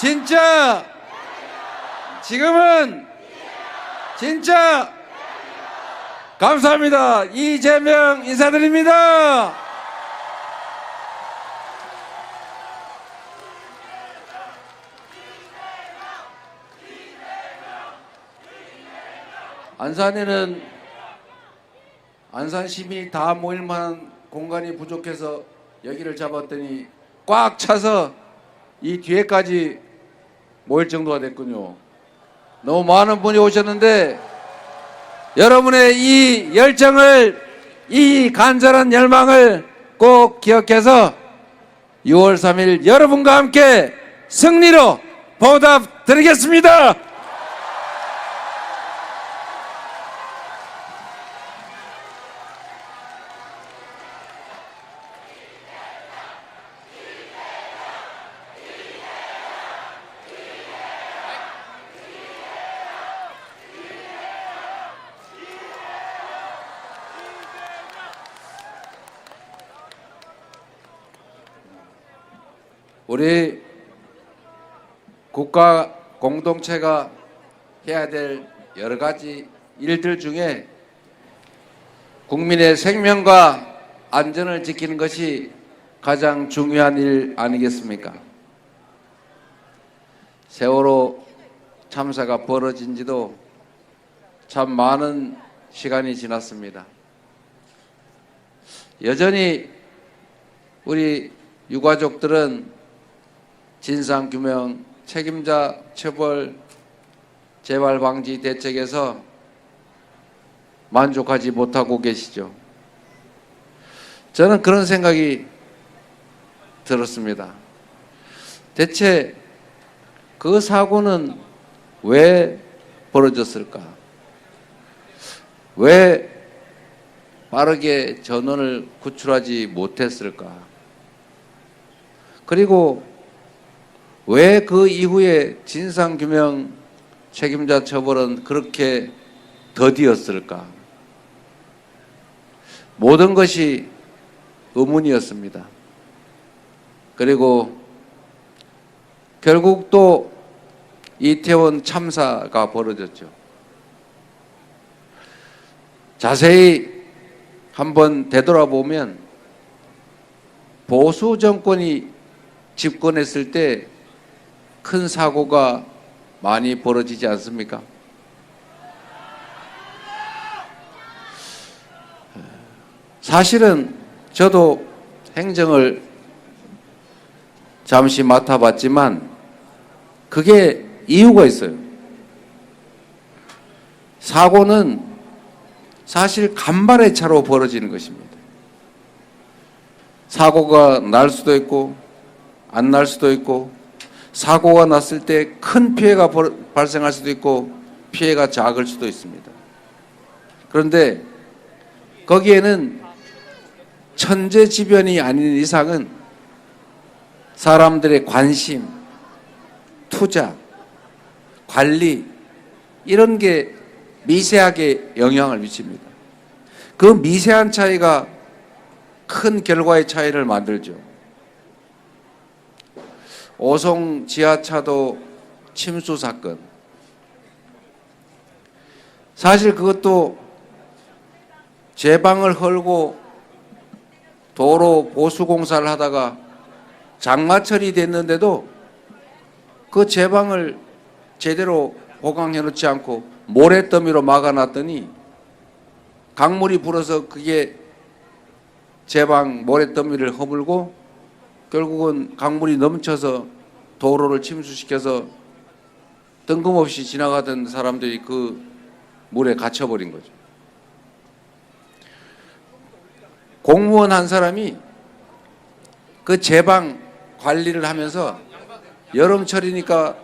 진짜 지금은 진짜 감사합니다. 이재명 인사드립니다. 안산에는 안산 시민이 다 모일 만한 공간이 부족해서 여기를 잡았더니 꽉 차서 이 뒤에까지 모일 정도가 됐군요. 너무 많은 분이 오셨는데 여러분의 이 열정을, 이 간절한 열망을 꼭 기억해서 6월 3일 여러분과 함께 승리로 보답드리겠습니다. 우리 국가 공동체가 해야 될 여러 가지 일들 중에 국민의 생명과 안전을 지키는 것이 가장 중요한 일 아니겠습니까? 세월호 참사가 벌어진 지도 참 많은 시간이 지났습니다. 여전히 우리 유가족들은 진상규명, 책임자 처벌, 재발 방지 대책에서 만족하지 못하고 계시죠. 저는 그런 생각이 들었습니다. 대체 그 사고는 왜 벌어졌을까? 왜 빠르게 전원을 구출하지 못했을까? 그리고 왜 그 이후에 진상규명 책임자 처벌은 그렇게 더디었을까? 모든 것이 의문이었습니다. 그리고 결국 또 이태원 참사가 벌어졌죠. 자세히 한번 되돌아보면 보수 정권이 집권했을 때 큰 사고가 많이 벌어지지 않습니까? 사실은 저도 행정을 잠시 맡아봤지만 그게 이유가 있어요. 사고는 사실 간발의 차로 벌어지는 것입니다. 사고가 날 수도 있고 안 날 수도 있고, 사고가 났을 때 큰 피해가 발생할 수도 있고 피해가 작을 수도 있습니다. 그런데 거기에는 천재지변이 아닌 이상은 사람들의 관심, 투자, 관리 이런 게 미세하게 영향을 미칩니다. 그 미세한 차이가 큰 결과의 차이를 만들죠. 오송 지하차도 침수 사건, 사실 그것도 제방을 헐고 도로 보수공사를 하다가 장마철이 됐는데도 그 제방을 제대로 보강해 놓지 않고 모래더미로 막아놨더니 강물이 불어서 그게 제방 모래더미를 허물고 결국은 강물이 넘쳐서 도로를 침수시켜서 뜬금없이 지나가던 사람들이 그 물에 갇혀버린 거죠. 공무원 한 사람이 그 제방 관리를 하면서 여름철이니까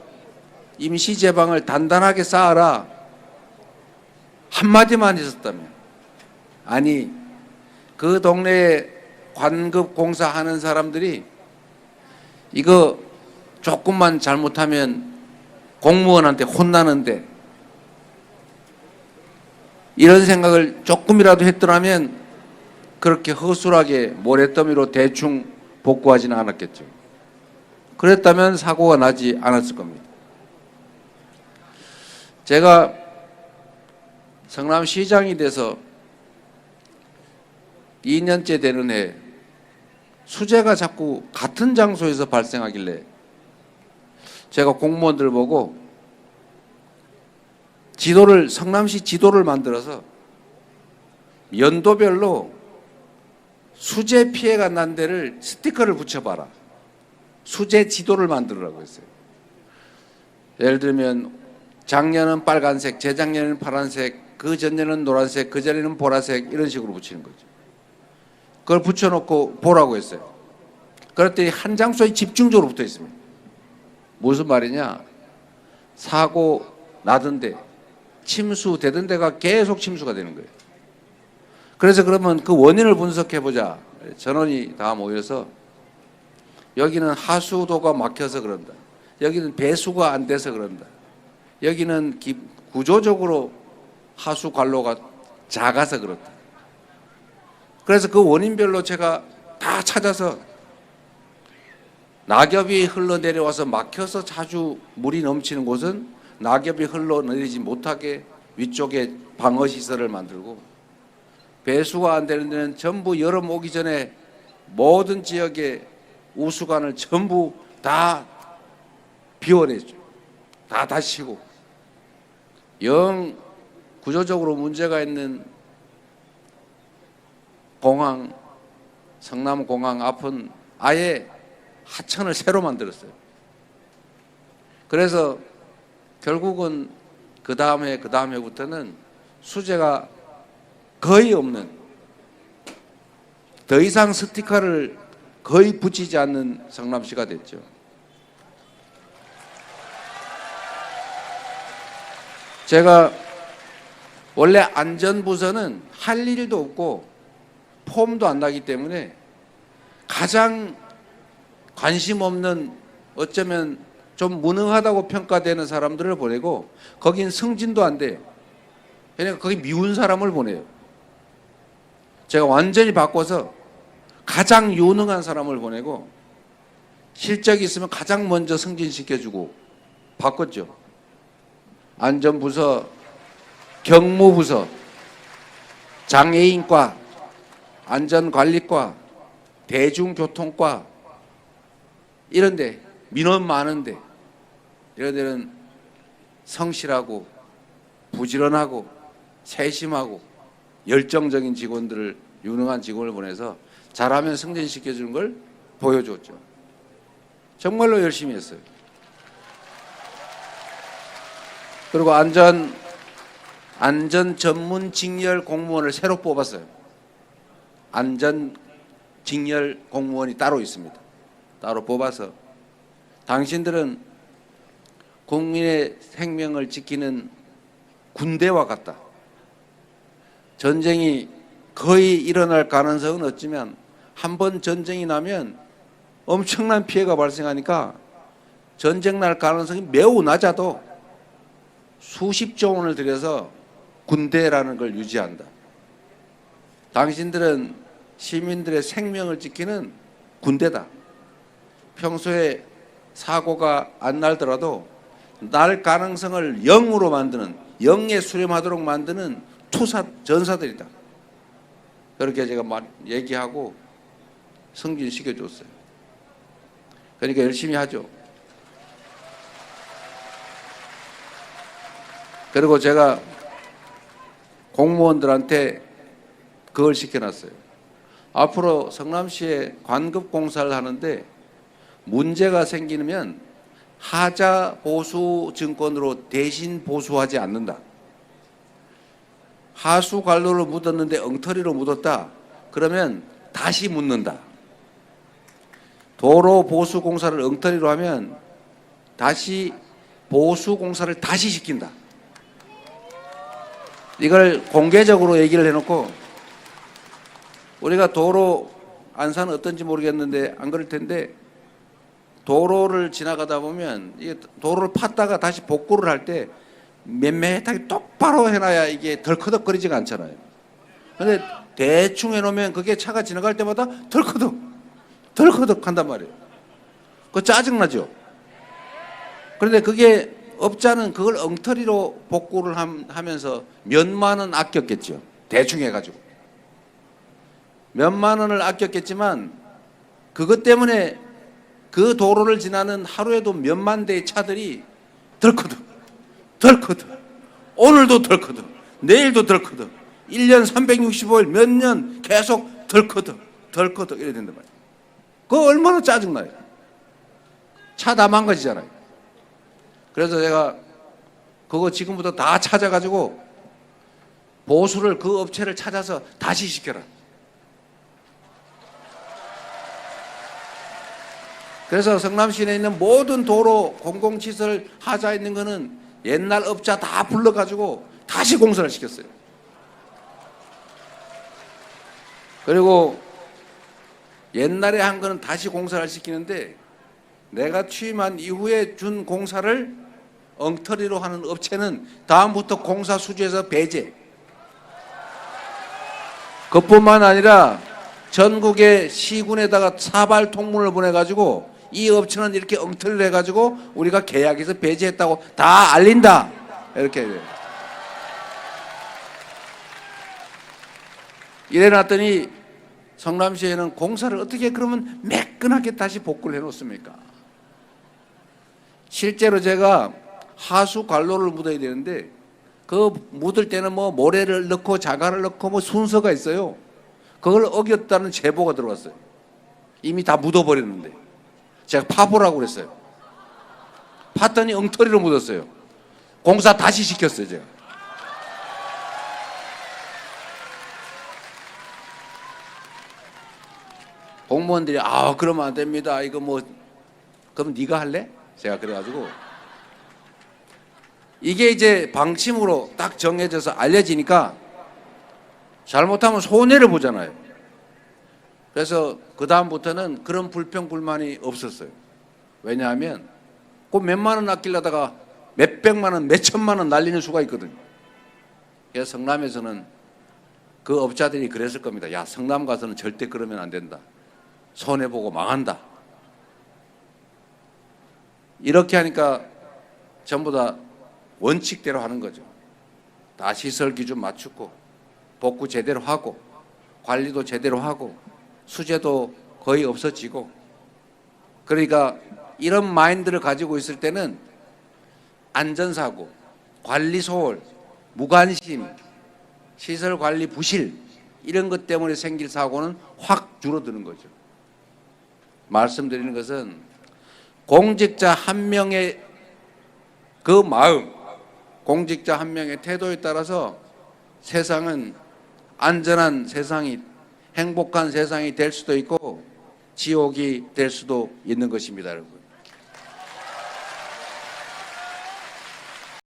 임시 제방을 단단하게 쌓아라 한마디만 했었다면, 아니 그 동네에 관급 공사하는 사람들이 이거 조금만 잘못하면 공무원한테 혼나는데 이런 생각을 조금이라도 했더라면 그렇게 허술하게 모래더미로 대충 복구하지는 않았겠죠. 그랬다면 사고가 나지 않았을 겁니다. 제가 성남시장이 돼서 2년째 되는 해 수재가 자꾸 같은 장소에서 발생하길래 제가 공무원들 보고 성남시 지도를 만들어서 연도별로 수재 피해가 난 데를 스티커를 붙여봐라. 수재 지도를 만들으라고 했어요. 예를 들면 작년은 빨간색, 재작년에는 파란색, 그 전년은 노란색, 그 전에는 보라색 이런 식으로 붙이는 거죠. 그걸 붙여놓고 보라고 했어요. 그랬더니 한 장소에 집중적으로 붙어 있습니다. 무슨 말이냐? 사고 나던데 침수되던 데가 계속 침수가 되는 거예요. 그래서 그러면 그 원인을 분석해보자. 전원이 다 모여서 여기는 하수도가 막혀서 그런다. 여기는 배수가 안 돼서 그런다. 여기는 구조적으로 하수 관로가 작아서 그렇다. 그래서 그 원인별로 제가 다 찾아서 낙엽이 흘러내려와서 막혀서 자주 물이 넘치는 곳은 낙엽이 흘러내리지 못하게 위쪽에 방어시설을 만들고, 배수가 안 되는 데는 전부 여름 오기 전에 모든 지역의 우수관을 전부 다 비워내죠. 다 다시고, 영 구조적으로 문제가 있는 공항, 성남공항 앞은 아예 하천을 새로 만들었어요. 그래서 결국은 그 다음 해부터는 수재가 거의 없는, 더 이상 스티커를 거의 붙이지 않는 성남시가 됐죠. 제가 원래 안전부서는 할 일도 없고 폼도 안 나기 때문에 가장 관심 없는, 어쩌면 좀 무능하다고 평가되는 사람들을 보내고, 거긴 승진도 안 돼요. 그러니까 거기 미운 사람을 보내요. 제가 완전히 바꿔서 가장 유능한 사람을 보내고 실적이 있으면 가장 먼저 승진시켜주고 바꿨죠. 안전부서, 경무부서, 장애인과, 안전관리과, 대중교통과, 이런데 민원 많은데 이런 데는 성실하고 부지런하고 세심하고 열정적인 직원들을, 유능한 직원을 보내서 잘하면 승진시켜주는 걸 보여줬죠. 정말로 열심히 했어요. 그리고 안전 전문 직렬 공무원을 새로 뽑았어요. 안전 직렬 공무원이 따로 있습니다. 따로 뽑아서 당신들은 국민의 생명을 지키는 군대와 같다. 전쟁이 거의 일어날 가능성은 없지만 한 번 전쟁이 나면 엄청난 피해가 발생하니까 전쟁 날 가능성이 매우 낮아도 수십조 원을 들여서 군대라는 걸 유지한다. 당신들은 시민들의 생명을 지키는 군대다. 평소에 사고가 안 날더라도 날 가능성을 0으로 만드는, 0에 수렴하도록 만드는 전사들이다. 그렇게 제가 얘기하고 승진시켜줬어요. 그러니까 열심히 하죠. 그리고 제가 공무원들한테 그걸 시켜놨어요. 앞으로 성남시에 관급공사를 하는데 문제가 생기면 하자 보수 증권으로 대신 보수하지 않는다. 하수 관로를 묻었는데 엉터리로 묻었다. 그러면 다시 묻는다. 도로 보수 공사를 엉터리로 하면 다시 보수 공사를 다시 시킨다. 이걸 공개적으로 얘기를 해놓고, 우리가 도로 안산은 어떤지 모르겠는데 안 그럴 텐데, 도로를 지나가다 보면 이게 도로를 팠다가 다시 복구를 할 때 맴매하게 똑바로 해놔야 이게 덜커덕거리지가 않잖아요. 그런데 대충 해놓으면 그게 차가 지나갈 때마다 덜커덕 한단 말이에요. 그거 짜증나죠? 그런데 그게 업자는 그걸 엉터리로 복구를 하면서 몇만 원 아꼈겠죠. 대충 해가지고. 몇만 원을 아꼈겠지만 그것 때문에 그 도로를 지나는 하루에도 몇만 대의 차들이 덜커덕 오늘도 덜커덕 내일도 덜커덕 1년 365일 몇 년 계속 덜커덕 이래 된단 말이에요. 그거 얼마나 짜증나요. 차 다 망가지잖아요. 그래서 제가 그거 지금부터 다 찾아가지고 보수를 그 업체를 찾아서 다시 시켜라. 그래서 성남시내에 있는 모든 도로 공공시설 하자 있는 거는 옛날 업자 다 불러가지고 다시 공사를 시켰어요. 그리고 옛날에 한 거는 다시 공사를 시키는데 내가 취임한 이후에 준 공사를 엉터리로 하는 업체는 다음부터 공사 수주에서 배제. 그뿐만 아니라 전국의 시군에다가 사발 통문을 보내가지고 이 업체는 이렇게 엉터리를 해가지고 우리가 계약에서 배제했다고 다 알린다. 이렇게 해요. 이래놨더니 성남시에는 공사를 어떻게 그러면 매끈하게 다시 복구를 해놓습니까? 실제로 제가 하수 관로를 묻어야 되는데 그 묻을 때는 뭐 모래를 넣고 자갈을 넣고 뭐 순서가 있어요. 그걸 어겼다는 제보가 들어왔어요. 이미 다 묻어버렸는데 제가 파보라고 그랬어요. 팠더니 엉터리로 묻었어요. 공사 다시 시켰어요 제가. 공무원들이 그러면 안 됩니다. 이거 뭐 그럼 네가 할래? 제가 그래가지고 이게 이제 방침으로 딱 정해져서 알려지니까 잘못하면 손해를 보잖아요. 그래서 그 다음부터는 그런 불평 불만이 없었어요. 왜냐하면 그 몇만 원 아끼려다가 몇백만 원, 몇천만 원 날리는 수가 있거든요. 그래서 성남에서는 그 업자들이 그랬을 겁니다. 야, 성남 가서는 절대 그러면 안 된다. 손해보고 망한다. 이렇게 하니까 전부 다 원칙대로 하는 거죠. 다 시설 기준 맞추고 복구 제대로 하고 관리도 제대로 하고 수재도 거의 없어지고. 그러니까 이런 마인드를 가지고 있을 때는 안전사고, 관리 소홀, 무관심, 시설 관리 부실 이런 것 때문에 생길 사고는 확 줄어드는 거죠. 말씀드리는 것은 공직자 한 명의 그 마음, 공직자 한 명의 태도에 따라서 세상은 안전한 세상이, 행복한 세상이 될 수도 있고 지옥이 될 수도 있는 것입니다, 여러분.